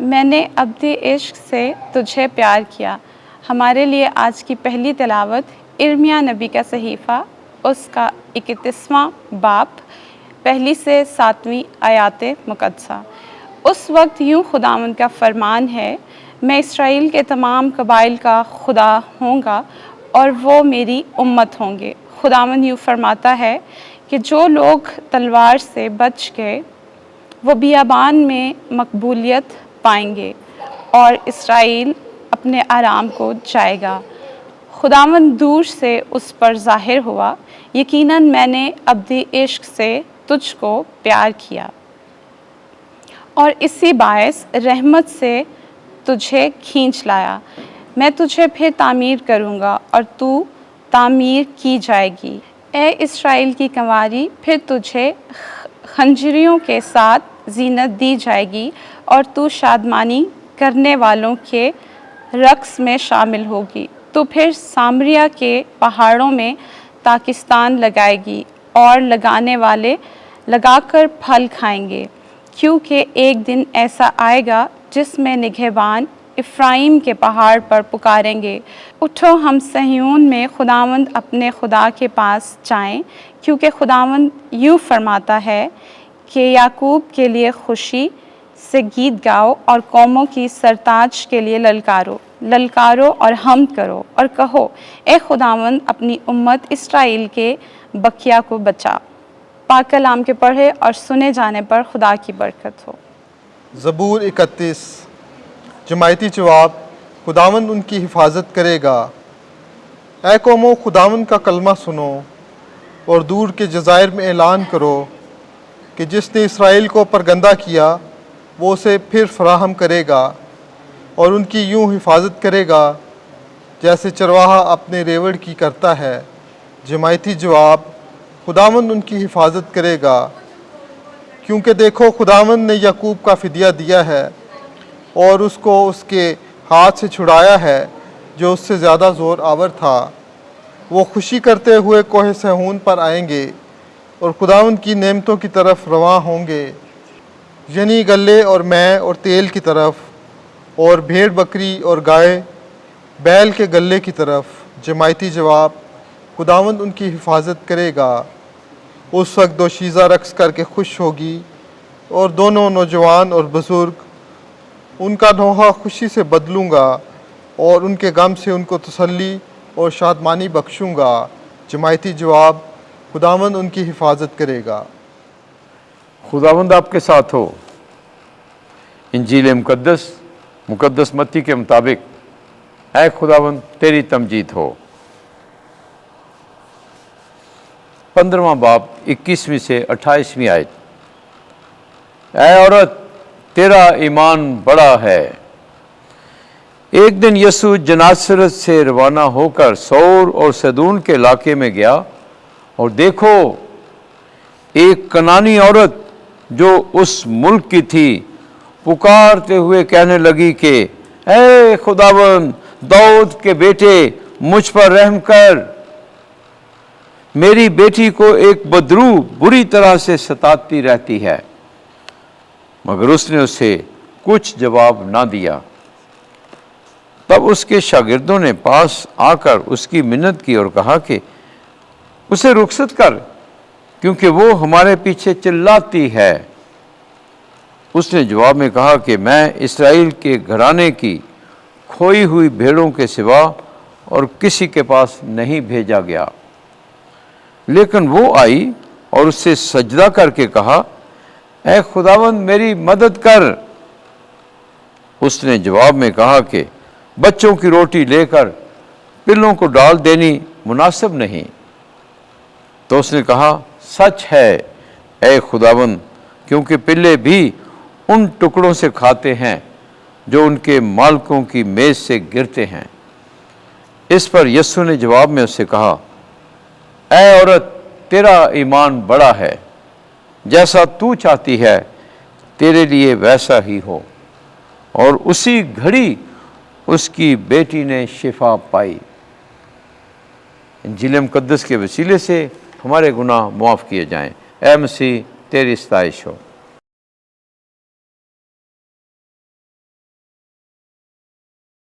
میں نے ابدی عشق سے تجھے پیار کیا۔ ہمارے لیے آج کی پہلی تلاوت ارمیہ نبی کا صحیفہ، اس کا 31واں باب، پہلی سے 7ویں آیات مقدسہ۔ اس وقت یوں خداوند کا فرمان ہے، میں اسرائیل کے تمام قبائل کا خدا ہوں گا اور وہ میری امت ہوں گے۔ خداوند یوں فرماتا ہے کہ جو لوگ تلوار سے بچ گئے وہ بیابان میں مقبولیت پائیں گے اور اسرائیل اپنے آرام کو جائے گا۔ خداوند دور سے اس پر ظاہر ہوا، یقیناً میں نے ابدی عشق سے تجھ کو پیار کیا اور اسی باعث رحمت سے تجھے کھینچ لایا۔ میں تجھے پھر تعمیر کروں گا اور تو تعمیر کی جائے گی، اے اسرائیل کی کنواری، پھر تجھے خنجریوں کے ساتھ زینت دی جائے گی اور تو شادمانی کرنے والوں کے رقص میں شامل ہوگی۔ تو پھر سامریا کے پہاڑوں میں تاکستان لگائے گی اور لگانے والے لگا کر پھل کھائیں گے، کیونکہ ایک دن ایسا آئے گا جس میں نگہبان افرائیم کے پہاڑ پر پکاریں گے، اٹھو ہم صہیون میں خداوند اپنے خدا کے پاس جائیں، کیونکہ خداوند یوں فرماتا ہے کہ یعقوب کے لیے خوشی سے گیت گاؤ اور قوموں کی سرتاج کے لیے للکارو اور حمد کرو اور کہو، اے خداوند اپنی امت اسرائیل کے بقیہ کو بچا۔ پاک کلام کے پڑھے اور سنے جانے پر خدا کی برکت ہو۔ زبور 31۔ جماعتی جواب: خداوند ان کی حفاظت کرے گا۔ اے قومو، خداوند کا کلمہ سنو اور دور کے جزائر میں اعلان کرو کہ جس نے اسرائیل کو پرگندہ کیا وہ اسے پھر فراہم کرے گا اور ان کی یوں حفاظت کرے گا جیسے چرواہا اپنے ریوڑ کی کرتا ہے۔ جماعتی جواب: خداوند ان کی حفاظت کرے گا، کیونکہ دیکھو خداوند نے یعقوب کا فدیہ دیا ہے اور اس کو اس کے ہاتھ سے چھڑایا ہے جو اس سے زیادہ زور آور تھا۔ وہ خوشی کرتے ہوئے کوہ صہیون پر آئیں گے اور خداوند کی نعمتوں کی طرف رواں ہوں گے، یعنی گلے اور مے اور تیل کی طرف، اور بھیڑ بکری اور گائے بیل کے گلے کی طرف۔ جماعتی جواب: خداوند ان کی حفاظت کرے گا۔ اس وقت دوشیزہ رقص کر کے خوش ہوگی اور دونوں نوجوان اور بزرگ، ان کا نوحہ خوشی سے بدلوں گا اور ان کے غم سے ان کو تسلی اور شادمانی بخشوں گا۔ جماعتی جواب: خداوند ان کی حفاظت کرے گا۔ خداوند آپ کے ساتھ ہو۔ انجیل مقدس متی کے مطابق اے خداوند تیری تمجید ہو۔ 15واں باب 21ویں سے 28ویں آیت۔ اے عورت تیرا ایمان بڑا ہے۔ ایک دن یسوع جناسرت سے روانہ ہو کر سور اور سدون کے علاقے میں گیا، اور دیکھو ایک کنانی عورت جو اس ملک کی تھی پکارتے ہوئے کہنے لگی کہ اے خداوند داؤد کے بیٹے مجھ پر رحم کر، میری بیٹی کو ایک بدرو بری طرح سے ستاتی رہتی ہے۔ مگر اس نے اسے کچھ جواب نہ دیا۔ تب اس کے شاگردوں نے پاس آ کر اس کی منت کی اور کہا کہ اسے رخصت کر، کیونکہ وہ ہمارے پیچھے چلاتی ہے۔ اس نے جواب میں کہا کہ میں اسرائیل کے گھرانے کی کھوئی ہوئی بھیڑوں کے سوا اور کسی کے پاس نہیں بھیجا گیا۔ لیکن وہ آئی اور اس سے سجدہ کر کے کہا، اے خداوند میری مدد کر۔ اس نے جواب میں کہا کہ بچوں کی روٹی لے کر پلوں کو ڈال دینی مناسب نہیں۔ تو اس نے کہا، سچ ہے اے خداوند، کیونکہ پلے بھی ان ٹکڑوں سے کھاتے ہیں جو ان کے مالکوں کی میز سے گرتے ہیں۔ اس پر یسوع نے جواب میں اس سے کہا، اے عورت تیرا ایمان بڑا ہے، جیسا تو چاہتی ہے تیرے لیے ویسا ہی ہو۔ اور اسی گھڑی اس کی بیٹی نے شفا پائی۔ انجیل مقدس کے وسیلے سے ہمارے گناہ معاف کیے جائیں۔ اے مسیح تیری ستائش ہو۔